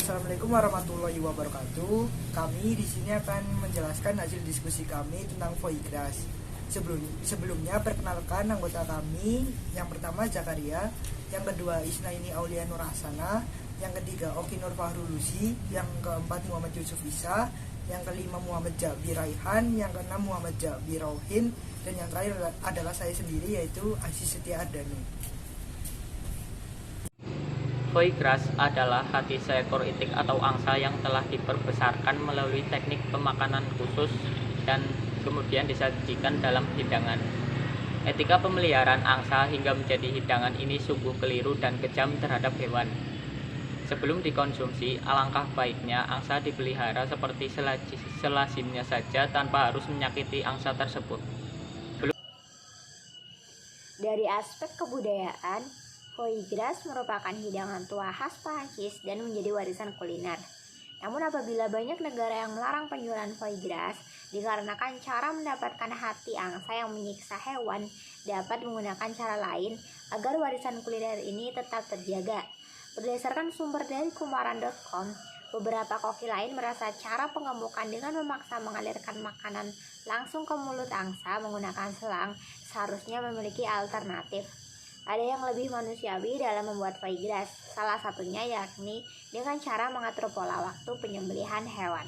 Assalamualaikum warahmatullahi wabarakatuh. Kami di sini akan menjelaskan hasil diskusi kami tentang foie gras. Sebelumnya perkenalkan anggota kami. Yang pertama Zakaria, yang kedua Isnaini Aulia Nur Hasana, yang ketiga Oki Nur Fahrulusi, yang keempat Muhammad Yusuf Isa, yang kelima Muhammad Jabi Raihan, yang keenam Muhammad Jabi Rauhin, dan yang terakhir adalah saya sendiri yaitu Aziz Setia Ardani. Foie gras adalah hati seekor itik atau angsa yang telah diperbesarkan melalui teknik pemakanan khusus dan kemudian disajikan dalam hidangan. Etika pemeliharaan angsa hingga menjadi hidangan ini sungguh keliru dan kejam terhadap hewan. Sebelum dikonsumsi, alangkah baiknya angsa dipelihara seperti selazimnya saja tanpa harus menyakiti angsa tersebut. Dari aspek kebudayaan, foie gras merupakan hidangan tua khas Prancis dan menjadi warisan kuliner. Namun apabila banyak negara yang melarang penjualan foie gras, dikarenakan cara mendapatkan hati angsa yang menyiksa hewan dapat menggunakan cara lain agar warisan kuliner ini tetap terjaga. Berdasarkan sumber dari kumparan.com, beberapa koki lain merasa cara penggemukan dengan memaksa mengalirkan makanan langsung ke mulut angsa menggunakan selang seharusnya memiliki alternatif. Ada yang lebih manusiawi dalam membuat foie gras, salah satunya yakni dengan cara mengatur pola waktu penyembelihan hewan.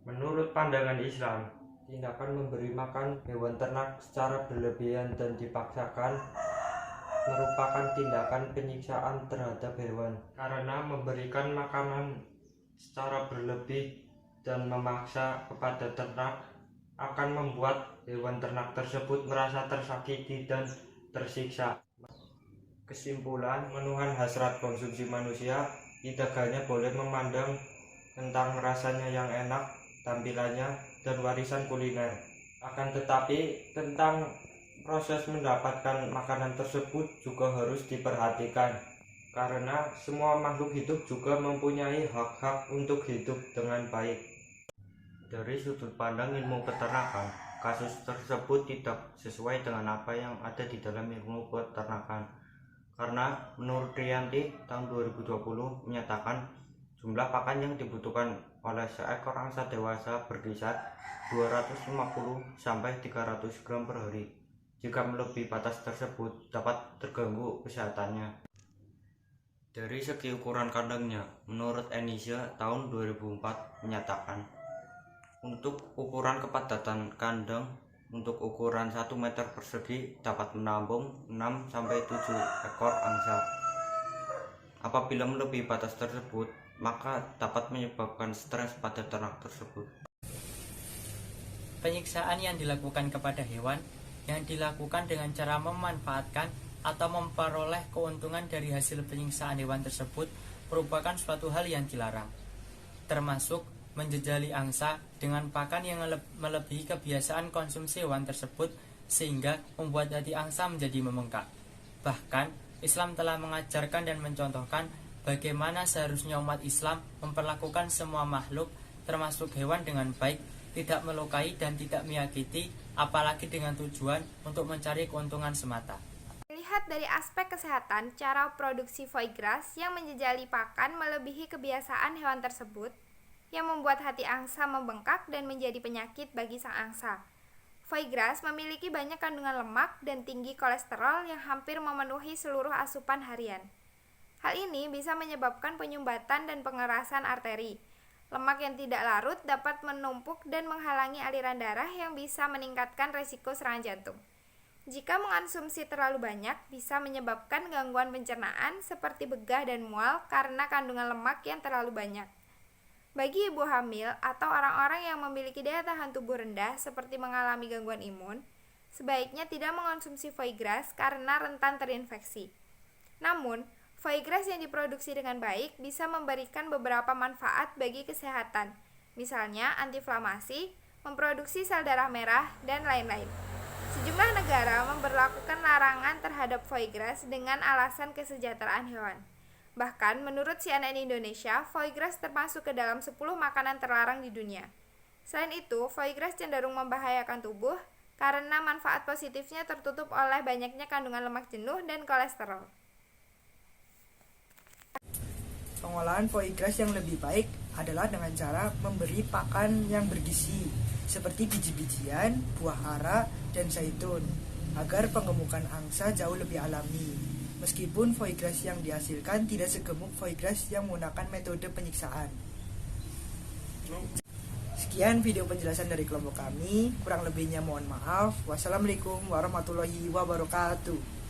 Menurut pandangan Islam, tindakan memberi makan hewan ternak secara berlebihan dan dipaksakan merupakan tindakan penyiksaan terhadap hewan, karena memberikan makanan secara berlebih dan memaksa kepada ternak akan membuat hewan ternak tersebut merasa tersakiti dan tersiksa. Kesimpulan, menuhan hasrat konsumsi manusia tidak hanya boleh memandang tentang rasanya yang enak, tampilannya, dan warisan kuliner. Akan tetapi, tentang proses mendapatkan makanan tersebut juga harus diperhatikan, karena semua makhluk hidup juga mempunyai hak-hak untuk hidup dengan baik. Dari sudut pandang ilmu peternakan, kasus tersebut tidak sesuai dengan apa yang ada di dalam ilmu peternakan. Karena menurut Rianti tahun 2020 menyatakan jumlah pakan yang dibutuhkan oleh seekor angsa dewasa berkisar 250 sampai 300 gram per hari. Jika melebihi batas tersebut dapat terganggu kesehatannya. Dari segi ukuran kandangnya, menurut Enisha tahun 2004 menyatakan untuk ukuran kepadatan kandang untuk ukuran 1 meter persegi dapat menampung 6-7 ekor angsa. Apabila melebihi batas tersebut, maka dapat menyebabkan stres pada ternak tersebut. Penyiksaan yang dilakukan kepada hewan yang dilakukan dengan cara memanfaatkan atau memperoleh keuntungan dari hasil penyiksaan hewan tersebut merupakan suatu hal yang dilarang, termasuk menjejali angsa dengan pakan yang melebihi kebiasaan konsumsi hewan tersebut sehingga membuat hati angsa menjadi membengkak. Bahkan, Islam telah mengajarkan dan mencontohkan bagaimana seharusnya umat Islam memperlakukan semua makhluk termasuk hewan dengan baik, tidak melukai dan tidak menyakiti, apalagi dengan tujuan untuk mencari keuntungan semata. Lihat dari aspek kesehatan, cara produksi foie gras yang menjejali pakan melebihi kebiasaan hewan tersebut yang membuat hati angsa membengkak dan menjadi penyakit bagi sang angsa. Foie gras memiliki banyak kandungan lemak dan tinggi kolesterol yang hampir memenuhi seluruh asupan harian. Hal ini bisa menyebabkan penyumbatan dan pengerasan arteri. Lemak yang tidak larut dapat menumpuk dan menghalangi aliran darah yang bisa meningkatkan risiko serangan jantung. Jika mengonsumsi terlalu banyak, bisa menyebabkan gangguan pencernaan seperti begah dan mual karena kandungan lemak yang terlalu banyak. Bagi ibu hamil atau orang-orang yang memiliki daya tahan tubuh rendah seperti mengalami gangguan imun, sebaiknya tidak mengonsumsi foie gras karena rentan terinfeksi. Namun, foie gras yang diproduksi dengan baik bisa memberikan beberapa manfaat bagi kesehatan, misalnya antiinflamasi, memproduksi sel darah merah, dan lain-lain. Sejumlah negara memberlakukan larangan terhadap foie gras dengan alasan kesejahteraan hewan. Bahkan, menurut CNN Indonesia, foie gras termasuk ke dalam 10 makanan terlarang di dunia. Selain itu, foie gras cenderung membahayakan tubuh karena manfaat positifnya tertutup oleh banyaknya kandungan lemak jenuh dan kolesterol. Pengolahan foie gras yang lebih baik adalah dengan cara memberi pakan yang bergizi seperti biji-bijian, buah ara, dan zaitun agar penggemukan angsa jauh lebih alami. Meskipun foie gras yang dihasilkan tidak segemuk foie gras yang menggunakan metode penyiksaan. Sekian video penjelasan dari kelompok kami, kurang lebihnya mohon maaf. Wassalamualaikum warahmatullahi wabarakatuh.